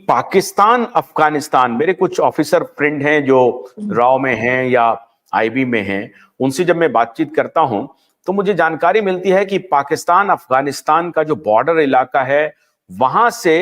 पाकिस्तान अफगानिस्तान, मेरे कुछ officer friend हैं जो रॉ में हैं या आईबी में हैं, उनसे जब मैं बातचीत करता हूं तो मुझे जानकारी मिलती है कि पाकिस्तान अफगानिस्तान का जो बॉर्डर इलाका है वहां से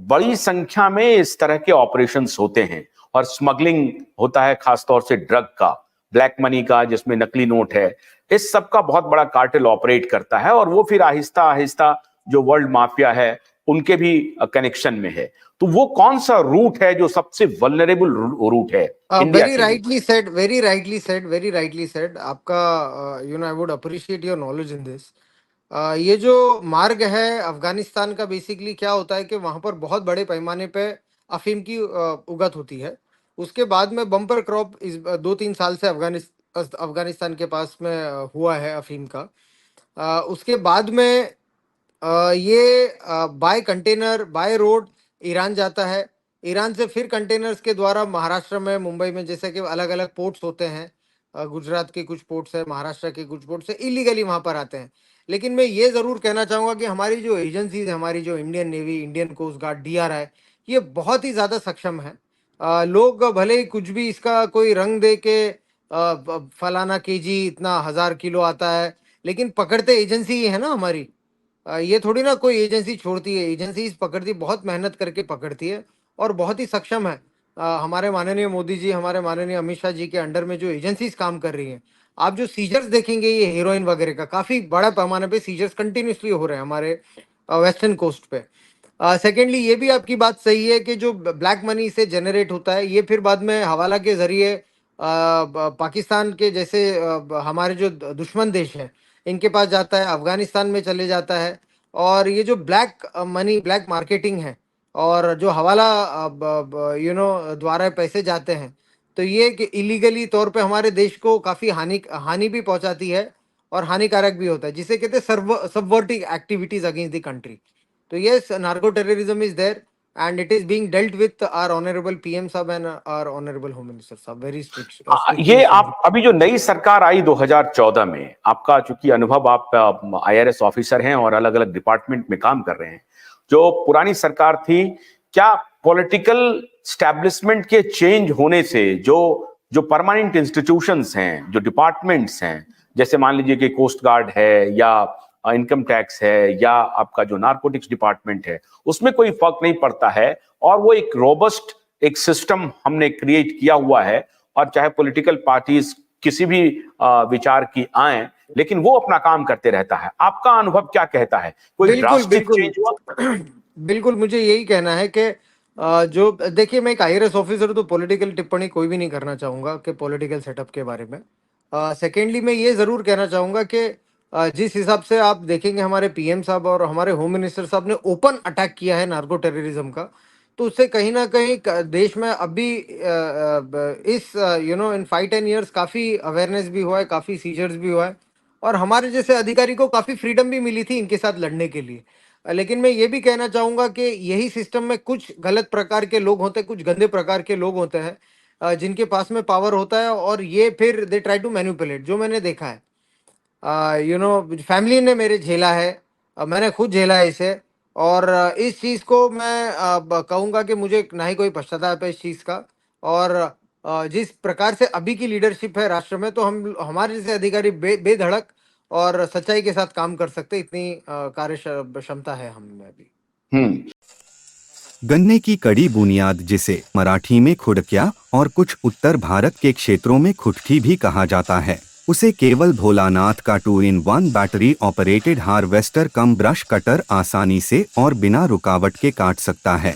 बड़ी संख्या में इस तरह के ऑपरेशंस होते हैं और स्मगलिंग होता है, खासतौर से ड्रग का, ब्लैक मनी का, जिसमें नकली नोट है। इस सब का बहुत बड़ा कार्टेल ऑपरेट करता है और वो फिर आहिस्ता आहिस्ता जो वर्ल्ड माफिया है उनके भी कनेक्शन में है। तो वो कौन सा रूट है जो सबसे वल्नरेबल रूट है इंडिया वेरी के लिए? Rightly said, very rightly said, very rightly said आपका। I would appreciate your knowledge in this. ये जो मार्ग है अफगानिस्तान का, बेसिकली क्या होता है कि वहां पर बहुत बड़े पैमाने पे अफीम की उगत होती है। उसके बाद में बम्पर क्रॉप इस 2-3 साल से अफगानिस्तान के पास में हुआ है अफीम का। उसके बाद में ये by container, by road Iran जाता है। ईरान से फिर कंटेनर्स के द्वारा महाराष्ट्र में, मुंबई में, जैसे कि अलग अलग पोर्ट्स होते हैं, गुजरात के कुछ पोर्ट्स है, महाराष्ट्र के कुछ पोर्ट्स है, इलीगली वहां पर आते हैं। लेकिन मैं ये जरूर कहना चाहूंगा कि हमारी जो एजेंसीज है, हमारी जो Indian navy, Indian coast guard, DRI, ये बहुत ही ज्यादा सक्षम है। लोग भले ही कुछ भी इसका कोई रंग दे के फलाना केजी इतना 1000 किलो आता है, लेकिन पकड़ते एजेंसी ही है ना हमारी। ये थोड़ी ना कोई एजेंसी छोड़ती है, एजेंसी पकड़ती, बहुत मेहनत करके पकड़ती है और बहुत ही सक्षम है। हमारे माननीय मोदी जी, हमारे माननीय अमित शाह जी के अंडर में जो एजेंसीज काम कर रही हैं, आप जो सीजर्स देखेंगे ये हीरोइन वगैरह का, काफी बड़ा पैमाने पे सीजर्स कंटिन्यूसली हो रहे हैं हमारे वेस्टर्न कोस्ट पे। सेकेंडली, ये भी आपकी बात सही है कि जो ब्लैक मनी से जनरेट होता है, ये फिर बाद में हवाला के जरिए पाकिस्तान के जैसे हमारे जो दुश्मन देश हैं इनके पास जाता है, अफगानिस्तान में चले जाता है। और ये जो ब्लैक मनी, ब्लैक मार्केटिंग है और जो हवाला द्वारा पैसे जाते हैं, तो ये इलीगली तौर पे हमारे देश को काफ़ी हानि भी पहुंचाती है और हानिकारक भी होता है, जिसे कहते हैं subverting activities against the country. तो yes, narco terrorism is there and it is being dealt with our honorable PM साहब and our honorable home minister साहब very strict ये आप अभी जो नई सरकार आई 2014 में, आपका चूंकि अनुभव, आप आईआरएस ऑफिसर हैं और अलग अलग डिपार्टमेंट में काम कर रहे हैं, जो पुरानी सरकार थी, क्या पॉलिटिकल स्टैब्लिशमेंट के चेंज होने से जो परमानेंट इंस्टीट्यूशंस हैं, जो डिपार्टमेंट्स हैं, जैसे मान लीजिए कि कोस्ट गार्ड है या इनकम टैक्स है या आपका जो नारकोटिक्स डिपार्टमेंट है, उसमें कोई फर्क नहीं पड़ता है और वो एक रोबस्ट एक सिस्टम हमने क्रिएट किया हुआ है, और चाहे पॉलिटिकल पार्टीज किसी भी विचार की आए, लेकिन वो अपना काम करते रहता है। आपका अनुभव क्या कहता है? कोई ड्रास्टिक चेंज हुआ? बिल्कुल, मुझे यही कहना है कि जो देखिए, मैं एक आईआरएस ऑफिसर, तो पॉलिटिकल टिप्पणी कोई भी नहीं करना चाहूंगा कि पॉलिटिकल सेटअप के बारे में। सेकेंडली, मैं ये जरूर कहना चाहूंगा कि जिस हिसाब से आप देखेंगे हमारे पीएम साहब और हमारे होम मिनिस्टर साहब ने ओपन अटैक किया है नार्को टेररिज्म का, तो उससे कहीं ना कहीं देश में अभी इस इन 5-10 ईयर्स काफ़ी अवेयरनेस भी हुआ है, काफ़ी सीजर्स भी हुआ है और हमारे जैसे अधिकारी को काफ़ी फ्रीडम भी मिली थी इनके साथ लड़ने के लिए। लेकिन मैं ये भी कहना चाहूँगा कि यही सिस्टम में कुछ गलत प्रकार के लोग होते हैं, कुछ गंदे प्रकार के लोग होते हैं, जिनके पास में पावर होता है और ये फिर दे ट्राई टू मैनिपुलेट, जो मैंने देखा है। फैमिली ने मेरे झेला है, मैंने खुद झेला है इसे। और इस चीज़ को मैं कहूँगा कि मुझे ना ही कोई पश्चाताप है इस चीज़ का। और जिस प्रकार से अभी की लीडरशिप है राष्ट्र में, तो हमारे जैसे अधिकारी बेधड़क और सच्चाई के साथ काम कर सकते, इतनी कार्य क्षमता है हम में भी। गन्ने की कड़ी बुनियाद, जिसे मराठी में खुडक्या और कुछ उत्तर भारत के क्षेत्रों में खुटकी भी कहा जाता है, उसे केवल भोलानाथ का 2-in-1 बैटरी ऑपरेटेड हार्वेस्टर कम ब्रश कटर आसानी से और बिना रुकावट के काट सकता है।